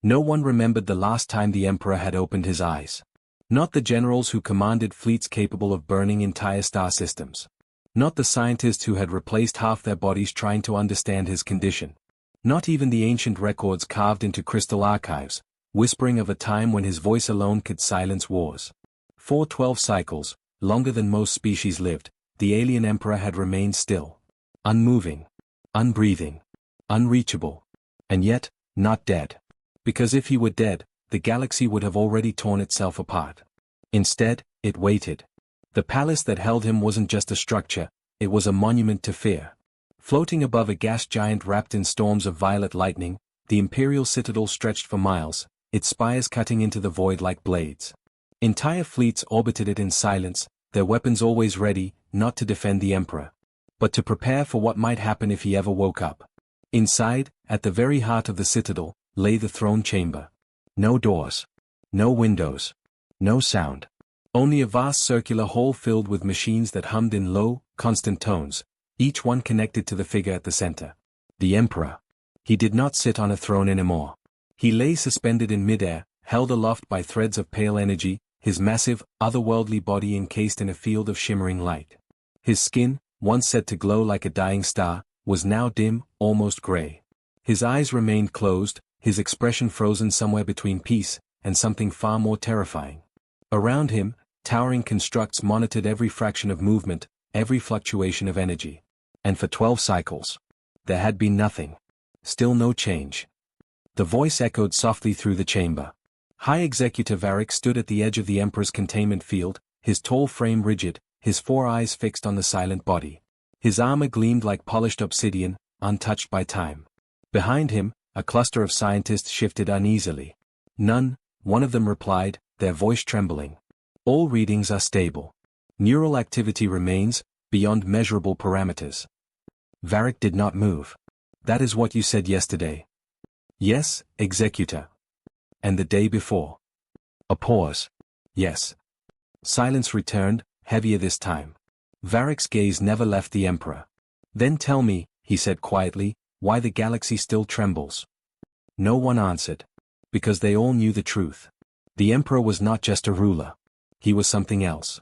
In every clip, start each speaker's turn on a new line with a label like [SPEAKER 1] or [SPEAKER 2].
[SPEAKER 1] No one remembered the last time the emperor had opened his eyes. Not the generals who commanded fleets capable of burning entire star systems. Not the scientists who had replaced half their bodies trying to understand his condition. Not even the ancient records carved into crystal archives, whispering of a time when his voice alone could silence wars. For 12 cycles, longer than most species lived, the alien emperor had remained still. Unmoving. Unbreathing. Unreachable. And yet, not dead. Because if he were dead, the galaxy would have already torn itself apart. Instead, it waited. The palace that held him wasn't just a structure, it was a monument to fear. Floating above a gas giant wrapped in storms of violet lightning, the imperial citadel stretched for miles, its spires cutting into the void like blades. Entire fleets orbited it in silence, their weapons always ready, not to defend the emperor, but to prepare for what might happen if he ever woke up. Inside, at the very heart of the citadel, lay the throne chamber. No doors. No windows. No sound. Only a vast circular hall filled with machines that hummed in low, constant tones, each one connected to the figure at the center. The emperor. He did not sit on a throne anymore. He lay suspended in midair, held aloft by threads of pale energy, his massive, otherworldly body encased in a field of shimmering light. His skin, once said to glow like a dying star, was now dim, almost gray. His eyes remained closed, his expression frozen somewhere between peace and something far more terrifying. Around him, towering constructs monitored every fraction of movement, every fluctuation of energy. And for 12 cycles, there had been nothing. Still no change. The voice echoed softly through the chamber. High Executive Varric stood at the edge of the Emperor's containment field, his tall frame rigid, his 4 eyes fixed on the silent body. His armor gleamed like polished obsidian, untouched by time. Behind him, a cluster of scientists shifted uneasily. None, one of them replied, their voice trembling. All readings are stable. Neural activity remains, beyond measurable parameters. Varric did not move. That is what you said yesterday. Yes, Executor. And the day before. A pause. Yes. Silence returned, heavier this time. Varric's gaze never left the Emperor. Then tell me, he said quietly, why the galaxy still trembles. No one answered. Because they all knew the truth. The Emperor was not just a ruler. He was something else.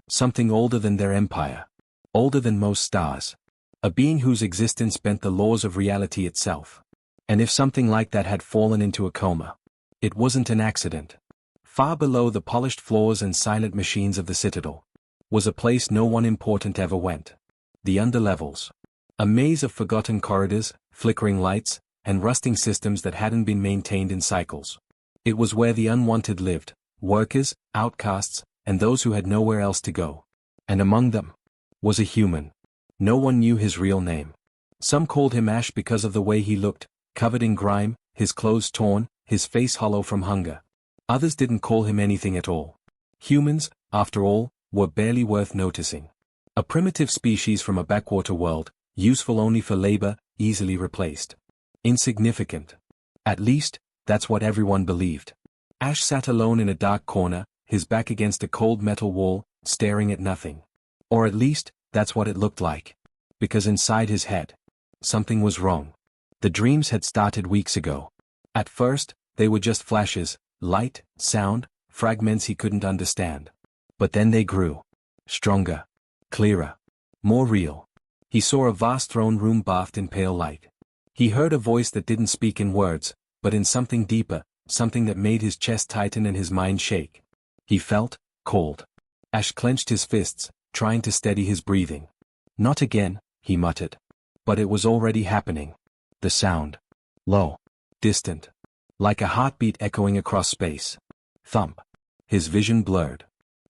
[SPEAKER 1] Something older than their empire. Older than most stars. A being whose existence bent the laws of reality itself. And if something like that had fallen into a coma, it wasn't an accident. Far below the polished floors and silent machines of the citadel was a place no one important ever went. The underlevels. A maze of forgotten corridors, flickering lights, and rusting systems that hadn't been maintained in cycles. It was where the unwanted lived, workers, outcasts, and those who had nowhere else to go. And among them was a human. No one knew his real name. Some called him Ash because of the way he looked, covered in grime, his clothes torn, his face hollow from hunger. Others didn't call him anything at all. Humans, after all, were barely worth noticing. A primitive species from a backwater world, useful only for labor, easily replaced. Insignificant. At least, that's what everyone believed. Ash sat alone in a dark corner, his back against a cold metal wall, staring at nothing. Or at least, that's what it looked like. Because inside his head, something was wrong. The dreams had started weeks ago. At first, they were just flashes, light, sound, fragments he couldn't understand. But then they grew. Stronger. Clearer. More real. He saw a vast throne room bathed in pale light. He heard a voice that didn't speak in words, but in something deeper, something that made his chest tighten and his mind shake. He felt cold. Ash clenched his fists, trying to steady his breathing. Not again, he muttered. But it was already happening. The sound. Low. Distant. Like a heartbeat echoing across space. Thump. His vision blurred.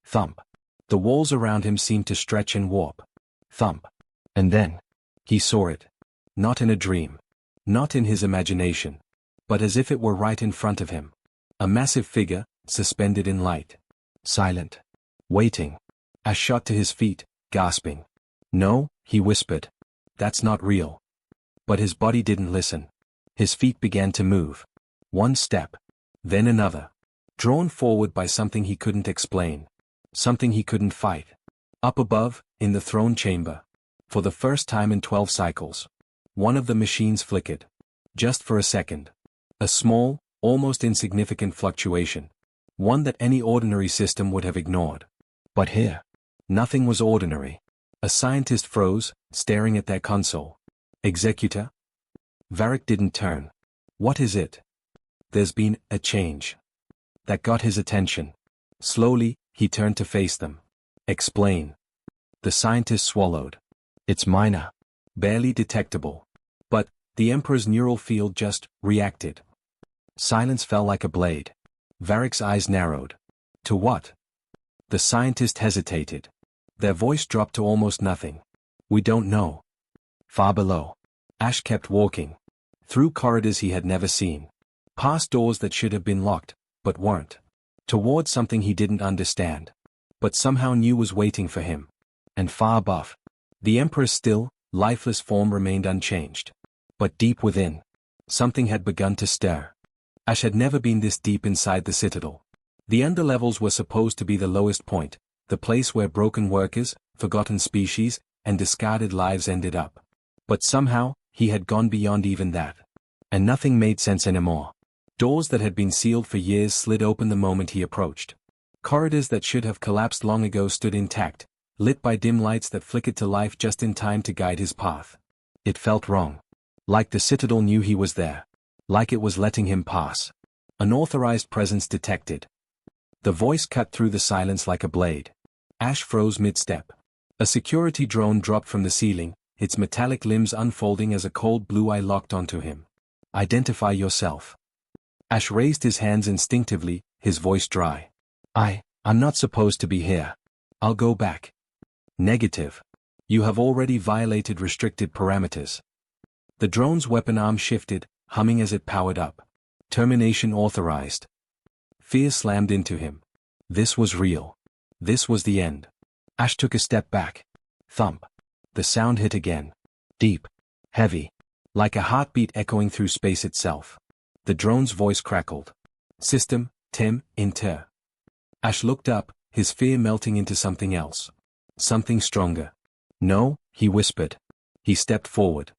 [SPEAKER 1] Thump. The walls around him seemed to stretch and warp. Thump. And then, he saw it. Not in a dream. Not in his imagination. But as if it were right in front of him. A massive figure, suspended in light. Silent. Waiting. Ash shot to his feet, gasping. No, he whispered. That's not real. But his body didn't listen. His feet began to move. One step. Then another. Drawn forward by something he couldn't explain. Something he couldn't fight. Up above, in the throne chamber. For the first time in 12 cycles. One of the machines flickered. Just for a second. A small, almost insignificant fluctuation. One that any ordinary system would have ignored. But here, nothing was ordinary. A scientist froze, staring at their console. Executor? Varric didn't turn. What is it? There's been a change. That got his attention. Slowly, he turned to face them. Explain. The scientist swallowed. It's minor. Barely detectable. But, the Emperor's neural field just reacted. Silence fell like a blade. Varric's eyes narrowed. To what? The scientist hesitated. Their voice dropped to almost nothing. We don't know. Far below. Ash kept walking. Through corridors he had never seen. Past doors that should have been locked, but weren't. Toward something he didn't understand. But somehow knew was waiting for him. And far above. The Emperor's still, lifeless form remained unchanged. But deep within, something had begun to stir. Ash had never been this deep inside the citadel. The underlevels were supposed to be the lowest point, the place where broken workers, forgotten species, and discarded lives ended up. But somehow, he had gone beyond even that. And nothing made sense anymore. Doors that had been sealed for years slid open the moment he approached. Corridors that should have collapsed long ago stood intact, lit by dim lights that flickered to life just in time to guide his path. It felt wrong. Like the citadel knew he was there. Like it was letting him pass. Unauthorized presence detected. The voice cut through the silence like a blade. Ash froze mid-step. A security drone dropped from the ceiling, its metallic limbs unfolding as a cold blue eye locked onto him. Identify yourself. Ash raised his hands instinctively, his voice dry. I'm not supposed to be here. I'll go back. Negative. You have already violated restricted parameters. The drone's weapon arm shifted, humming as it powered up. Termination authorized. Fear slammed into him. This was real. This was the end. Ash took a step back. Thump. The sound hit again. Deep. Heavy. Like a heartbeat echoing through space itself. The drone's voice crackled. System, Tem, Inter. Ash looked up, his fear melting into something else. Something stronger. No, he whispered. He stepped forward.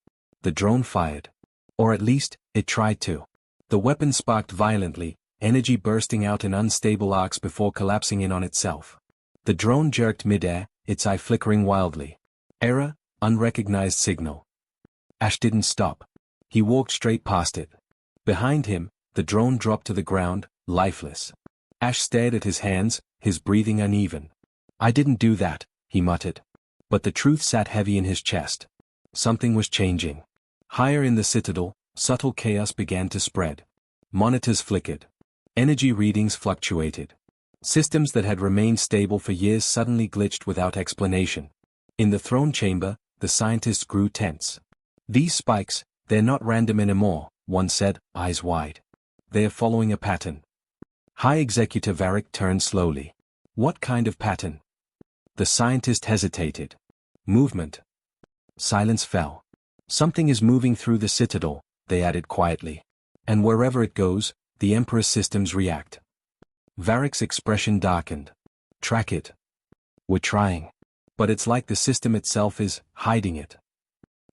[SPEAKER 1] The drone fired. Or at least, it tried to. The weapon sparked violently, energy bursting out in unstable arcs before collapsing in on itself. The drone jerked midair, its eye flickering wildly. Error, unrecognized signal. Ash didn't stop. He walked straight past it. Behind him, the drone dropped to the ground, lifeless. Ash stared at his hands, his breathing uneven. I didn't do that, he muttered. But the truth sat heavy in his chest. Something was changing. Higher in the citadel, subtle chaos began to spread. Monitors flickered. Energy readings fluctuated. Systems that had remained stable for years suddenly glitched without explanation. In the throne chamber, the scientists grew tense. These spikes, they're not random anymore, one said, eyes wide. They're following a pattern. High Executive Varric turned slowly. What kind of pattern? The scientist hesitated. Movement. Silence fell. Something is moving through the citadel, they added quietly. And wherever it goes, the Emperor's systems react. Varric's expression darkened. Track it. We're trying. But it's like the system itself is hiding it.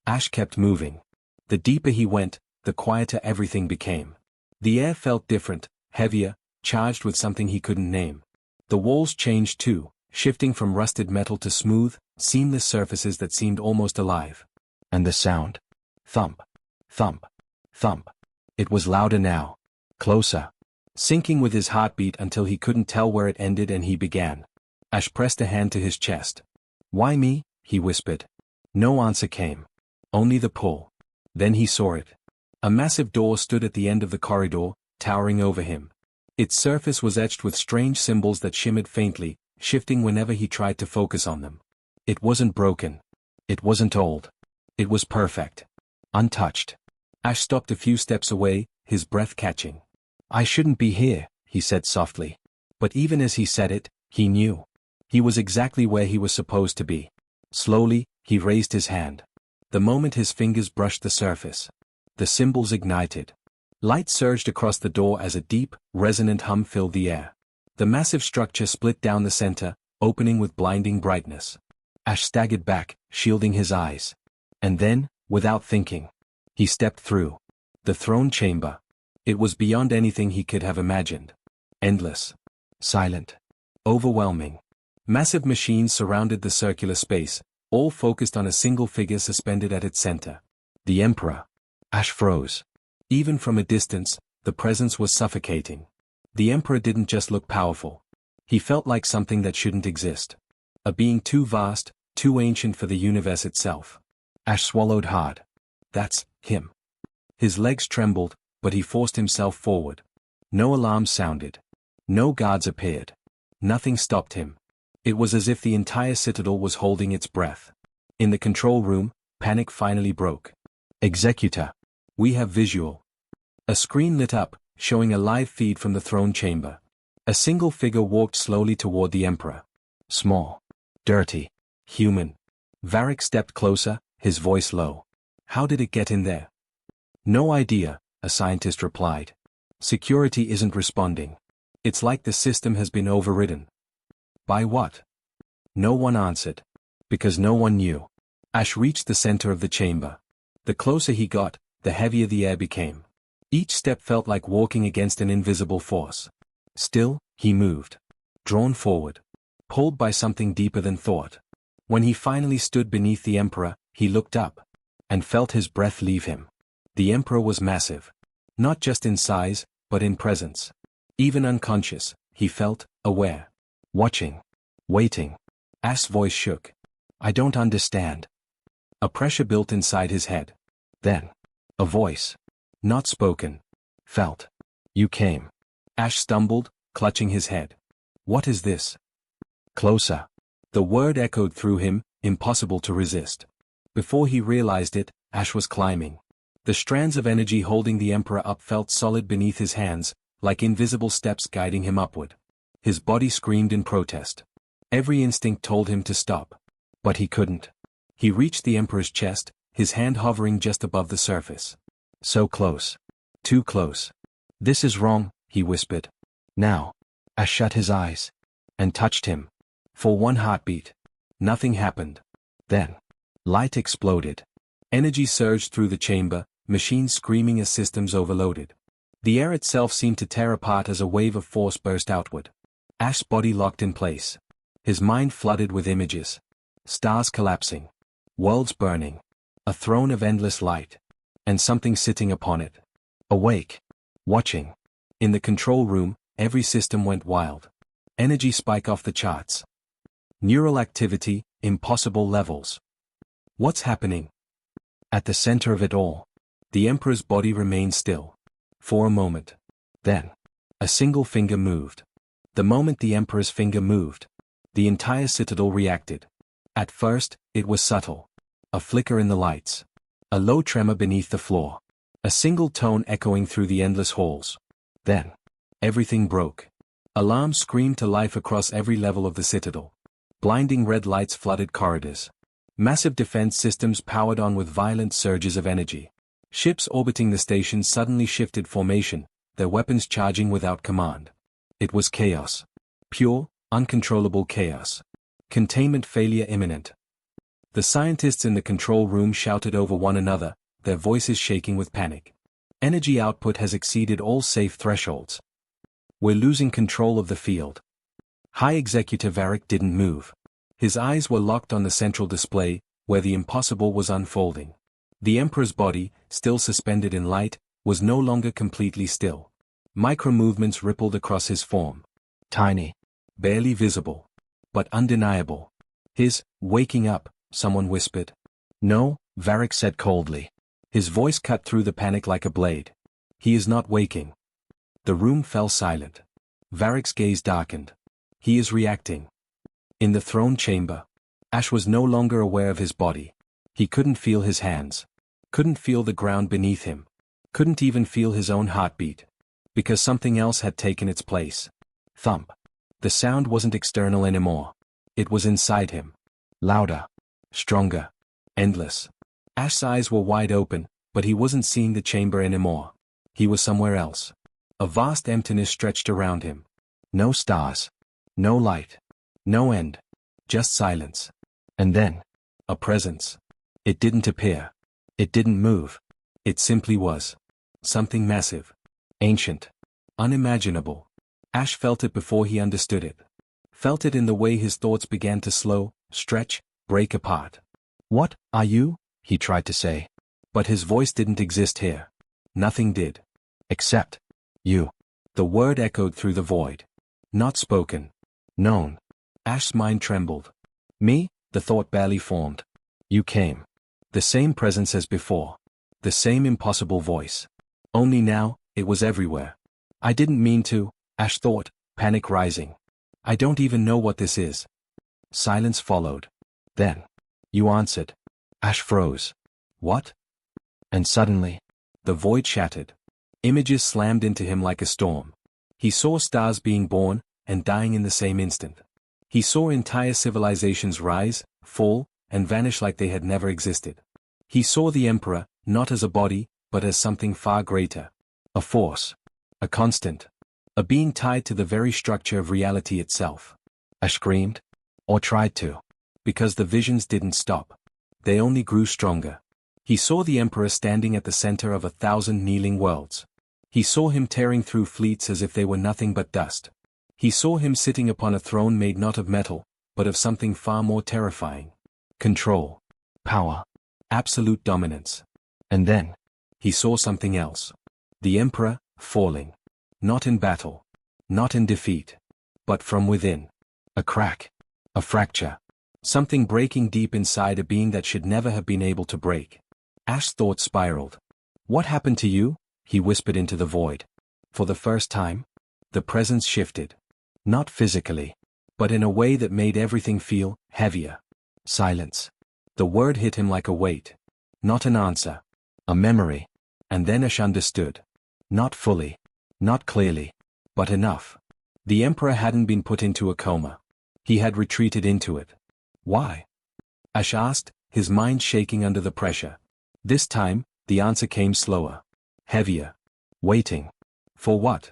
[SPEAKER 1] Ash kept moving. The deeper he went, the quieter everything became. The air felt different, heavier, charged with something he couldn't name. The walls changed too, shifting from rusted metal to smooth, seamless surfaces that seemed almost alive. And the sound? Thump. Thump. Thump. It was louder now. Closer. Sinking with his heartbeat until he couldn't tell where it ended and he began. Ash pressed a hand to his chest. Why me? He whispered. No answer came. Only the pull. Then he saw it. A massive door stood at the end of the corridor, towering over him. Its surface was etched with strange symbols that shimmered faintly, shifting whenever he tried to focus on them. It wasn't broken. It wasn't old. It was perfect. Untouched. Ash stopped a few steps away, his breath catching. I shouldn't be here, he said softly. But even as he said it, he knew. He was exactly where he was supposed to be. Slowly, he raised his hand. The moment his fingers brushed the surface, the symbols ignited. Light surged across the door as a deep, resonant hum filled the air. The massive structure split down the center, opening with blinding brightness. Ash staggered back, shielding his eyes. And then, without thinking, he stepped through. The throne chamber. It was beyond anything he could have imagined. Endless. Silent. Overwhelming. Massive machines surrounded the circular space, all focused on a single figure suspended at its center. The Emperor. Ash froze. Even from a distance, the presence was suffocating. The Emperor didn't just look powerful. He felt like something that shouldn't exist. A being too vast, too ancient for the universe itself. Ash swallowed hard. That's him. His legs trembled, but he forced himself forward. No alarms sounded. No guards appeared. Nothing stopped him. It was as if the entire citadel was holding its breath. In the control room, panic finally broke. Executor. We have visual. A screen lit up, showing a live feed from the throne chamber. A single figure walked slowly toward the Emperor. Small. Dirty. Human. Varric stepped closer, his voice low. How did it get in there? No idea, a scientist replied. Security isn't responding. It's like the system has been overridden. By what? No one answered. Because no one knew. Ash reached the center of the chamber. The closer he got, the heavier the air became. Each step felt like walking against an invisible force. Still, he moved. Drawn forward. Pulled by something deeper than thought. When he finally stood beneath the Emperor, he looked up. And felt his breath leave him. The Emperor was massive. Not just in size, but in presence. Even unconscious, he felt, aware. Watching. Waiting. Ash's voice shook. I don't understand. A pressure built inside his head. Then. A voice. Not spoken. Felt. You came. Ash stumbled, clutching his head. What is this? Closer. The word echoed through him, impossible to resist. Before he realized it, Ash was climbing. The strands of energy holding the Emperor up felt solid beneath his hands, like invisible steps guiding him upward. His body screamed in protest. Every instinct told him to stop. But he couldn't. He reached the Emperor's chest, his hand hovering just above the surface. So close. Too close. This is wrong, he whispered. Now. Ash shut his eyes. And touched him. For one heartbeat. Nothing happened. Then. Light exploded. Energy surged through the chamber, machines screaming as systems overloaded. The air itself seemed to tear apart as a wave of force burst outward. Ash's body locked in place. His mind flooded with images. Stars collapsing. Worlds burning. A throne of endless light. And something sitting upon it. Awake. Watching. In the control room, every system went wild. Energy spike off the charts. Neural activity, impossible levels. What's happening? At the center of it all, the Emperor's body remained still. For a moment. Then. A single finger moved. The moment the Emperor's finger moved, the entire citadel reacted. At first, it was subtle. A flicker in the lights. A low tremor beneath the floor. A single tone echoing through the endless halls. Then. Everything broke. Alarms screamed to life across every level of the citadel. Blinding red lights flooded corridors. Massive defense systems powered on with violent surges of energy. Ships orbiting the station suddenly shifted formation, their weapons charging without command. It was chaos. Pure, uncontrollable chaos. Containment failure imminent. The scientists in the control room shouted over one another, their voices shaking with panic. Energy output has exceeded all safe thresholds. We're losing control of the field. High Executive Varric didn't move. His eyes were locked on the central display, where the impossible was unfolding. The Emperor's body, still suspended in light, was no longer completely still. Micro-movements rippled across his form. Tiny. Barely visible. But undeniable. Waking up, someone whispered. No, Varric said coldly. His voice cut through the panic like a blade. He is not waking. The room fell silent. Varric's gaze darkened. He is reacting. In the throne chamber, Ash was no longer aware of his body. He couldn't feel his hands. Couldn't feel the ground beneath him. Couldn't even feel his own heartbeat. Because something else had taken its place. Thump. The sound wasn't external anymore. It was inside him. Louder. Stronger. Endless. Ash's eyes were wide open, but he wasn't seeing the chamber anymore. He was somewhere else. A vast emptiness stretched around him. No stars. No light. No end. Just silence. And then. A presence. It didn't appear. It didn't move. It simply was. Something massive. Ancient. Unimaginable. Ash felt it before he understood it. Felt it in the way his thoughts began to slow, stretch, break apart. "What are you?" he tried to say. But his voice didn't exist here. Nothing did. Except you. The word echoed through the void. Not spoken. Known. Ash's mind trembled. Me? The thought barely formed. You came. The same presence as before. The same impossible voice. Only now, it was everywhere. I didn't mean to, Ash thought, panic rising. I don't even know what this is. Silence followed. Then. You answered. Ash froze. What? And suddenly, the void shattered. Images slammed into him like a storm. He saw stars being born and dying in the same instant. He saw entire civilizations rise, fall, and vanish like they had never existed. He saw the Emperor, not as a body, but as something far greater. A force. A constant. A being tied to the very structure of reality itself. Ash screamed. Or tried to. Because the visions didn't stop. They only grew stronger. He saw the Emperor standing at the center of 1,000 kneeling worlds. He saw him tearing through fleets as if they were nothing but dust. He saw him sitting upon a throne made not of metal, but of something far more terrifying. Control. Power. Absolute dominance. And then, he saw something else. The Emperor, falling. Not in battle. Not in defeat. But from within. A crack. A fracture. Something breaking deep inside a being that should never have been able to break. Ash's thoughts spiraled. What happened to you? He whispered into the void. For the first time, the presence shifted. Not physically, but in a way that made everything feel heavier. Silence. The word hit him like a weight. Not an answer. A memory. And then Ash understood. Not fully. Not clearly. But enough. The Emperor hadn't been put into a coma. He had retreated into it. Why? Ash asked, his mind shaking under the pressure. This time, the answer came slower. Heavier. Waiting. For what?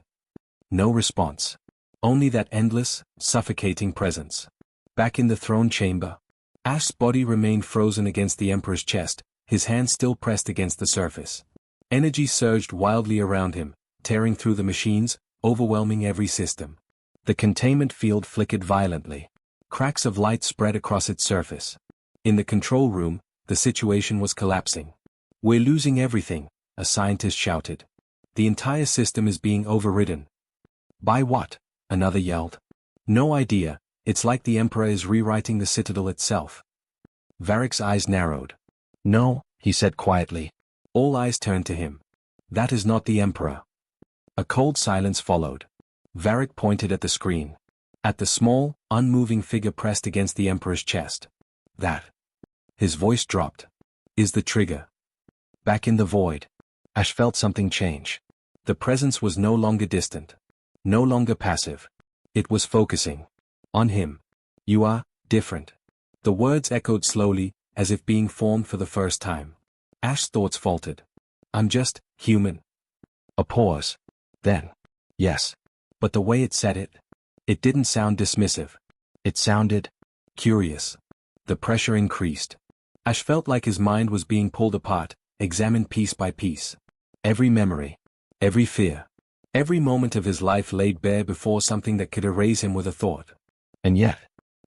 [SPEAKER 1] No response. Only that endless, suffocating presence. Back in the throne chamber, Ash's body remained frozen against the Emperor's chest, his hands still pressed against the surface. Energy surged wildly around him, tearing through the machines, overwhelming every system. The containment field flickered violently. Cracks of light spread across its surface. In the control room, the situation was collapsing. We're losing everything, a scientist shouted. The entire system is being overridden. By what? Another yelled. No idea, it's like the Emperor is rewriting the Citadel itself. Varric's eyes narrowed. No, he said quietly. All eyes turned to him. That is not the Emperor. A cold silence followed. Varric pointed at the screen. At the small, unmoving figure pressed against the Emperor's chest. That. His voice dropped. Is the trigger. Back in the void. Ash felt something change. The presence was no longer distant. No longer passive. It was focusing. On him. You are different. The words echoed slowly, as if being formed for the first time. Ash's thoughts faltered. I'm just human. A pause. Then. Yes. But the way it said it. It didn't sound dismissive. It sounded curious. The pressure increased. Ash felt like his mind was being pulled apart, examined piece by piece. Every memory. Every fear. Every moment of his life laid bare before something that could erase him with a thought. And yet,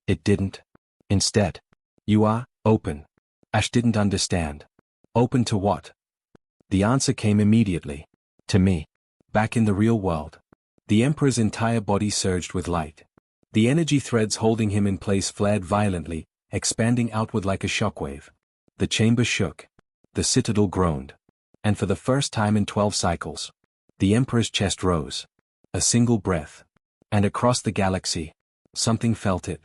[SPEAKER 1] it didn't. Instead, you are open. Ash didn't understand. Open to what? The answer came immediately. To me. Back in the real world. The Emperor's entire body surged with light. The energy threads holding him in place flared violently, expanding outward like a shockwave. The chamber shook. The Citadel groaned. And for the first time in 12 cycles, the Emperor's chest rose. A single breath. And across the galaxy, something felt it.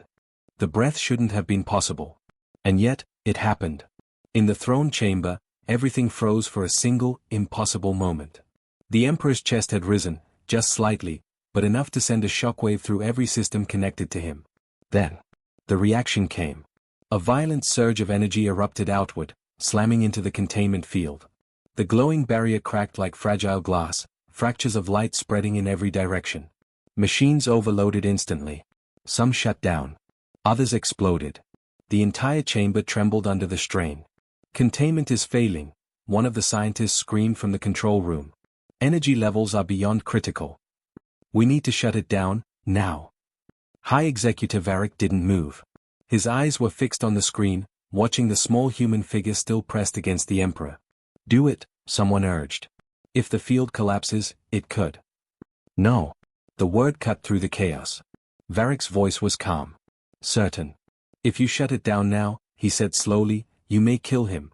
[SPEAKER 1] The breath shouldn't have been possible. And yet, it happened. In the throne chamber, everything froze for a single, impossible moment. The Emperor's chest had risen, just slightly, but enough to send a shockwave through every system connected to him. Then, the reaction came. A violent surge of energy erupted outward, slamming into the containment field. The glowing barrier cracked like fragile glass, fractures of light spreading in every direction. Machines overloaded instantly. Some shut down. Others exploded. The entire chamber trembled under the strain. Containment is failing, one of the scientists screamed from the control room. Energy levels are beyond critical. We need to shut it down, now. High Executive Varric didn't move. His eyes were fixed on the screen, watching the small human figure still pressed against the Emperor. Do it, someone urged. If the field collapses, it could. No. The word cut through the chaos. Varric's voice was calm. Certain. If you shut it down now, he said slowly, you may kill him.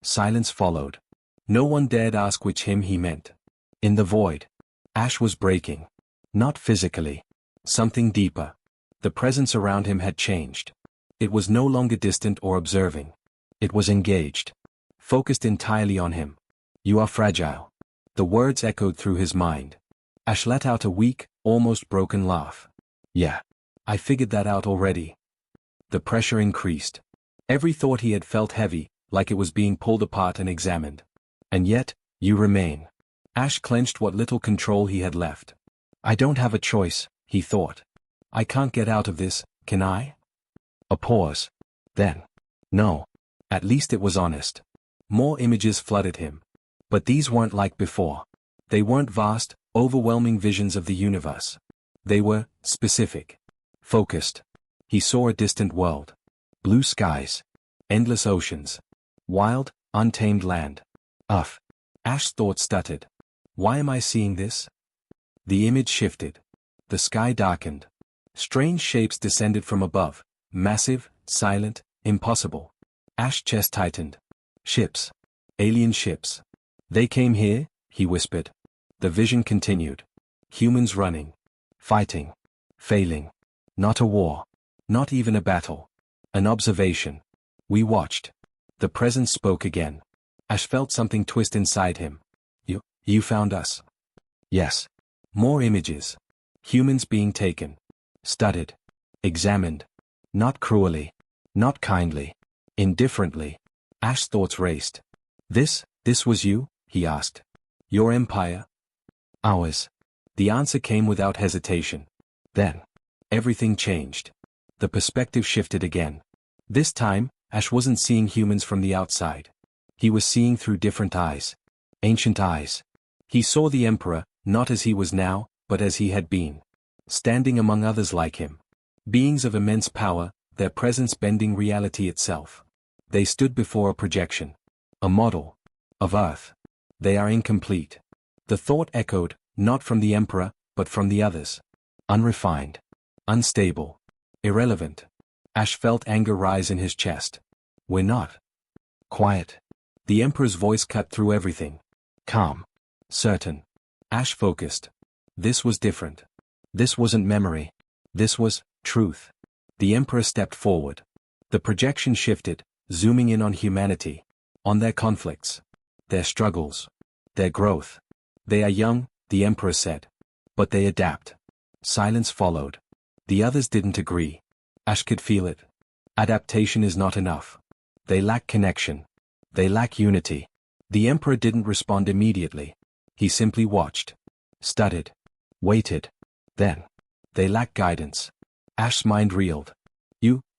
[SPEAKER 1] Silence followed. No one dared ask which him he meant. In the void. Ash was breaking. Not physically. Something deeper. The presence around him had changed. It was no longer distant or observing. It was engaged. Focused entirely on him. You are fragile. The words echoed through his mind. Ash let out a weak, almost broken laugh. Yeah. I figured that out already. The pressure increased. Every thought he had felt heavy, like it was being pulled apart and examined. And yet, you remain. Ash clenched what little control he had left. I don't have a choice, he thought. I can't get out of this, can I? A pause. Then. No. At least it was honest. More images flooded him. But these weren't like before. They weren't vast, overwhelming visions of the universe. They were specific. Focused. He saw a distant world. Blue skies. Endless oceans. Wild, untamed land. Uff. Ash's thoughts stuttered. Why am I seeing this? The image shifted. The sky darkened. Strange shapes descended from above. Massive, silent, impossible. Ash's chest tightened. Ships. Alien ships. They came here, he whispered. The vision continued. Humans running. Fighting. Failing. Not a war. Not even a battle. An observation. We watched. The presence spoke again. Ash felt something twist inside him. You found us. Yes. More images. Humans being taken. Studied. Examined. Not cruelly. Not kindly. Indifferently. Ash's thoughts raced. This was you? He asked. Your empire? Ours. The answer came without hesitation. Then. Everything changed. The perspective shifted again. This time, Ash wasn't seeing humans from the outside. He was seeing through different eyes. Ancient eyes. He saw the Emperor, not as he was now, but as he had been. Standing among others like him. Beings of immense power, their presence bending reality itself. They stood before a projection. A model. Of Earth. They are incomplete. The thought echoed, not from the Emperor, but from the others. Unrefined. Unstable. Irrelevant. Ash felt anger rise in his chest. We're not. Quiet. The Emperor's voice cut through everything. Calm. Certain. Ash focused. This was different. This wasn't memory. This was truth. The Emperor stepped forward. The projection shifted, zooming in on humanity. On their conflicts. Their struggles. Their growth. They are young, the Emperor said. But they adapt. Silence followed. The others didn't agree. Ash could feel it. Adaptation is not enough. They lack connection. They lack unity. The Emperor didn't respond immediately. He simply watched. Studied. Waited. Then. They lack guidance. Ash's mind reeled.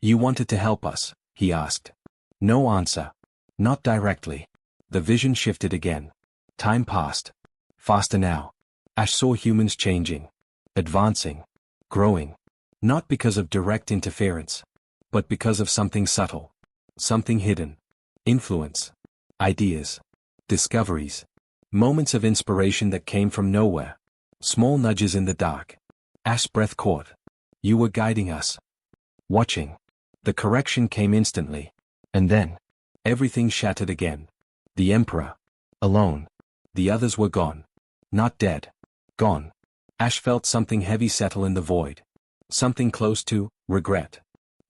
[SPEAKER 1] You wanted to help us, he asked. No answer. Not directly. The vision shifted again. Time passed. Faster now. Ash saw humans changing. Advancing. Growing. Not because of direct interference. But because of something subtle. Something hidden. Influence. Ideas. Discoveries. Moments of inspiration that came from nowhere. Small nudges in the dark. Ash's breath caught. You were guiding us. Watching. The correction came instantly. And then. Everything shattered again. The Emperor. Alone. The others were gone. Not dead. Gone. Ash felt something heavy settle in the void. Something close to regret.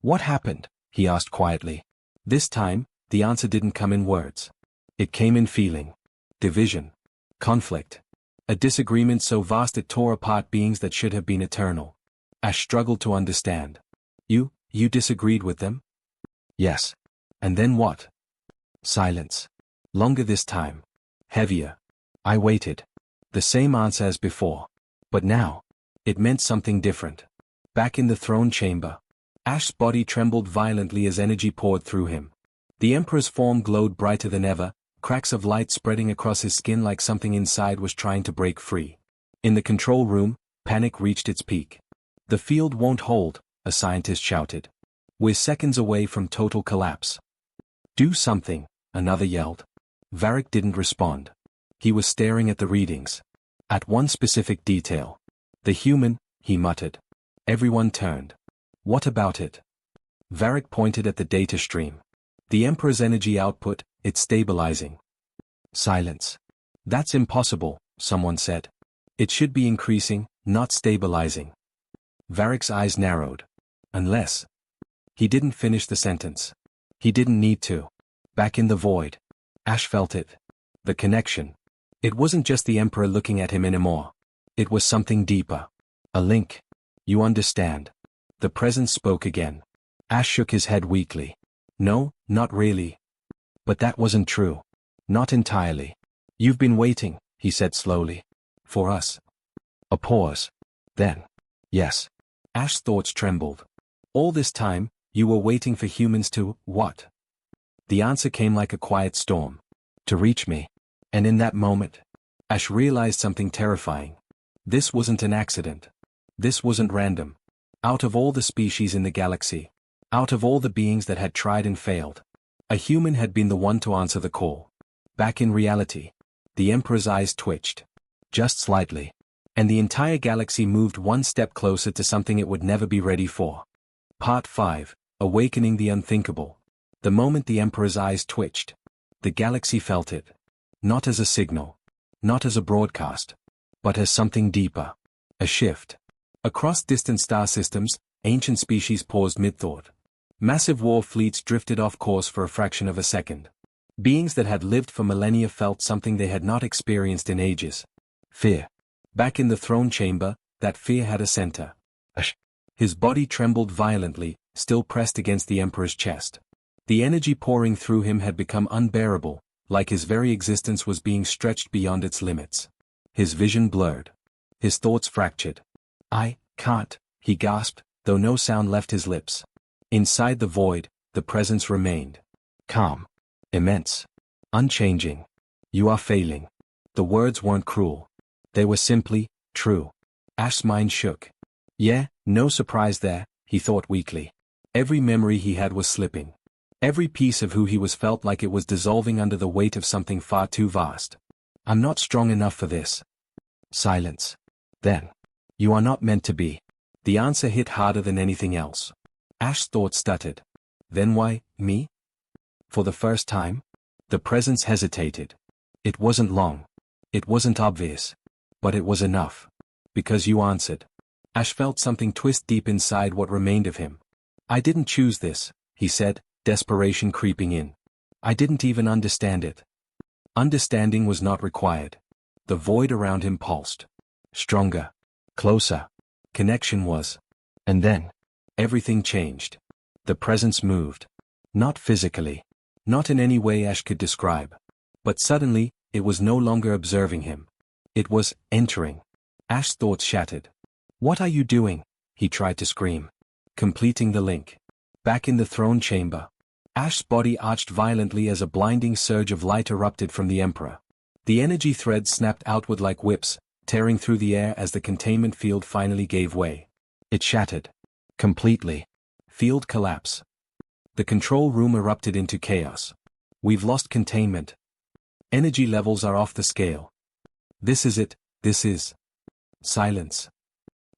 [SPEAKER 1] What happened? He asked quietly. This time, the answer didn't come in words. It came in feeling. Division. Conflict. A disagreement so vast it tore apart beings that should have been eternal. Ash struggled to understand. You disagreed with them? Yes. And then what? Silence. Longer this time. Heavier. I waited. The same answer as before. But now. It meant something different. Back in the throne chamber. Ash's body trembled violently as energy poured through him. The Emperor's form glowed brighter than ever, cracks of light spreading across his skin like something inside was trying to break free. In the control room, panic reached its peak. "The field won't hold," a scientist shouted. "We're seconds away from total collapse." "Do something," another yelled. Varric didn't respond. He was staring at the readings. At one specific detail. "The human," he muttered. Everyone turned. "What about it?" Varric pointed at the data stream. "The Emperor's energy output, it's stabilizing." Silence. "That's impossible," someone said. "It should be increasing, not stabilizing." Varric's eyes narrowed. "Unless." He didn't finish the sentence. He didn't need to. Back in the void. Ash felt it. The connection. It wasn't just the Emperor looking at him anymore. It was something deeper. A link. "You understand." The presence spoke again. Ash shook his head weakly. "No, not really." But that wasn't true. Not entirely. "You've been waiting," he said slowly. "For us." A pause. Then. "Yes." Ash's thoughts trembled. "All this time, you were waiting for humans to, what?" The answer came like a quiet storm. "To reach me." And in that moment, Ash realized something terrifying. This wasn't an accident. This wasn't random. Out of all the species in the galaxy, out of all the beings that had tried and failed, a human had been the one to answer the call. Back in reality, the Emperor's eyes twitched. Just slightly. And the entire galaxy moved one step closer to something it would never be ready for. Part 5, Awakening the Unthinkable. The moment the Emperor's eyes twitched, the galaxy felt it. Not as a signal. Not as a broadcast. But as something deeper. A shift. Across distant star systems, ancient species paused mid-thought. Massive war fleets drifted off course for a fraction of a second. Beings that had lived for millennia felt something they had not experienced in ages. Fear. Back in the throne chamber, that fear had a center. His body trembled violently, still pressed against the Emperor's chest. The energy pouring through him had become unbearable, like his very existence was being stretched beyond its limits. His vision blurred. His thoughts fractured. "I can't," he gasped, though no sound left his lips. Inside the void, the presence remained. Calm. Immense. Unchanging. "You are failing." The words weren't cruel. They were simply true. Ash's mind shook. Yeah, no surprise there, he thought weakly. Every memory he had was slipping. Every piece of who he was felt like it was dissolving under the weight of something far too vast. "I'm not strong enough for this." Silence. Then. "You are not meant to be." The answer hit harder than anything else. Ash's thoughts stuttered. "Then why, me?" For the first time, the presence hesitated. It wasn't long. It wasn't obvious. But it was enough. "Because you answered." Ash felt something twist deep inside what remained of him. "I didn't choose this," he said, desperation creeping in. "I didn't even understand it." Understanding was not required. The void around him pulsed. Stronger. Closer. Connection was. And then, everything changed. The presence moved. Not physically. Not in any way Ash could describe. But suddenly, it was no longer observing him. It was entering. Ash's thoughts shattered. "What are you doing?" he tried to scream. Completing the link. Back in the throne chamber. Ash's body arched violently as a blinding surge of light erupted from the Emperor. The energy threads snapped outward like whips, tearing through the air as the containment field finally gave way. It shattered. Completely. Field collapse. The control room erupted into chaos. "We've lost containment. Energy levels are off the scale. This is it, this is." Silence.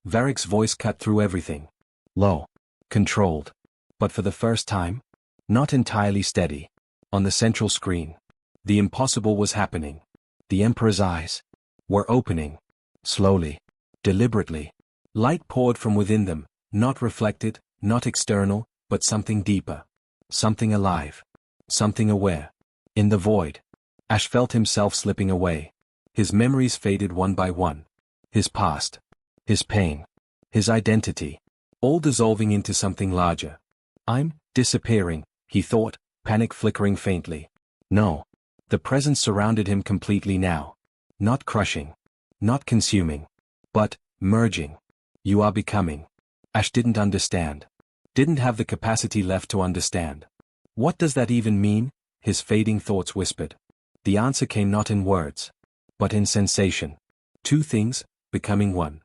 [SPEAKER 1] Varric's voice cut through everything. Low. Controlled. But for the first time, not entirely steady. On the central screen, the impossible was happening. The Emperor's eyes were opening. Slowly. Deliberately. Light poured from within them, not reflected, not external, but something deeper. Something alive. Something aware. In the void, Ash felt himself slipping away. His memories faded one by one. His past. His pain. His identity. All dissolving into something larger. "I'm disappearing," he thought, panic flickering faintly. No. The presence surrounded him completely now. Not crushing. Not consuming. But, merging. "You are becoming." Ash didn't understand. Didn't have the capacity left to understand. "What does that even mean?" his fading thoughts whispered. The answer came not in words, but in sensation. Two things, becoming one.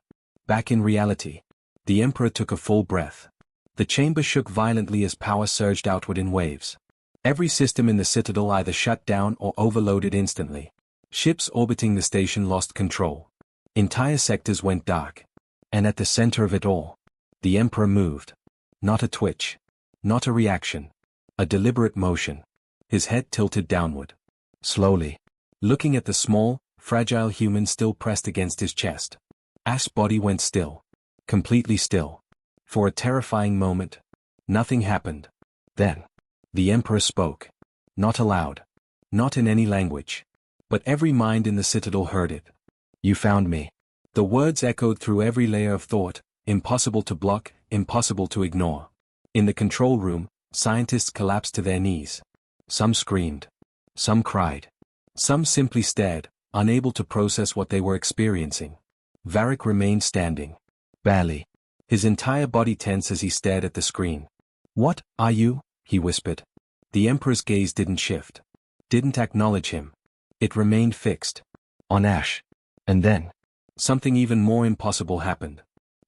[SPEAKER 1] Back in reality. The Emperor took a full breath. The chamber shook violently as power surged outward in waves. Every system in the citadel either shut down or overloaded instantly. Ships orbiting the station lost control. Entire sectors went dark. And at the center of it all, the Emperor moved. Not a twitch. Not a reaction. A deliberate motion. His head tilted downward. Slowly. Looking at the small, fragile human still pressed against his chest. Ash's body went still. Completely still. For a terrifying moment. Nothing happened. Then. The Emperor spoke. Not aloud. Not in any language. But every mind in the citadel heard it. You found me. The words echoed through every layer of thought, impossible to block, impossible to ignore. In the control room, scientists collapsed to their knees. Some screamed. Some cried. Some simply stared, unable to process what they were experiencing. Varric remained standing. Barely. His entire body tense as he stared at the screen. What are you? He whispered. The Emperor's gaze didn't shift. Didn't acknowledge him. It remained fixed. On Ash. And then. Something even more impossible happened.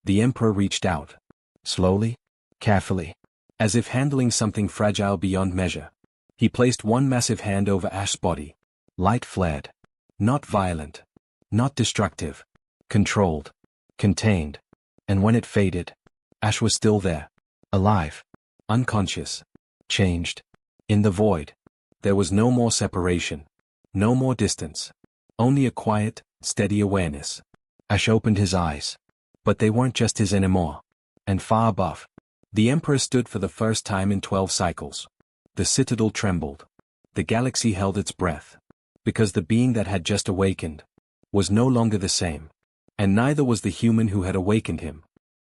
[SPEAKER 1] The Emperor reached out. Slowly. Carefully. As if handling something fragile beyond measure. He placed one massive hand over Ash's body. Light flared. Not violent. Not destructive. Controlled. Contained. And when it faded, Ash was still there. Alive. Unconscious. Changed. In the void. There was no more separation. No more distance. Only a quiet, steady awareness. Ash opened his eyes. But they weren't just his anymore. And far above. The Emperor stood for the first time in 12 cycles. The citadel trembled. The galaxy held its breath. Because the being that had just awakened was no longer the same. And neither was the human who had awakened him.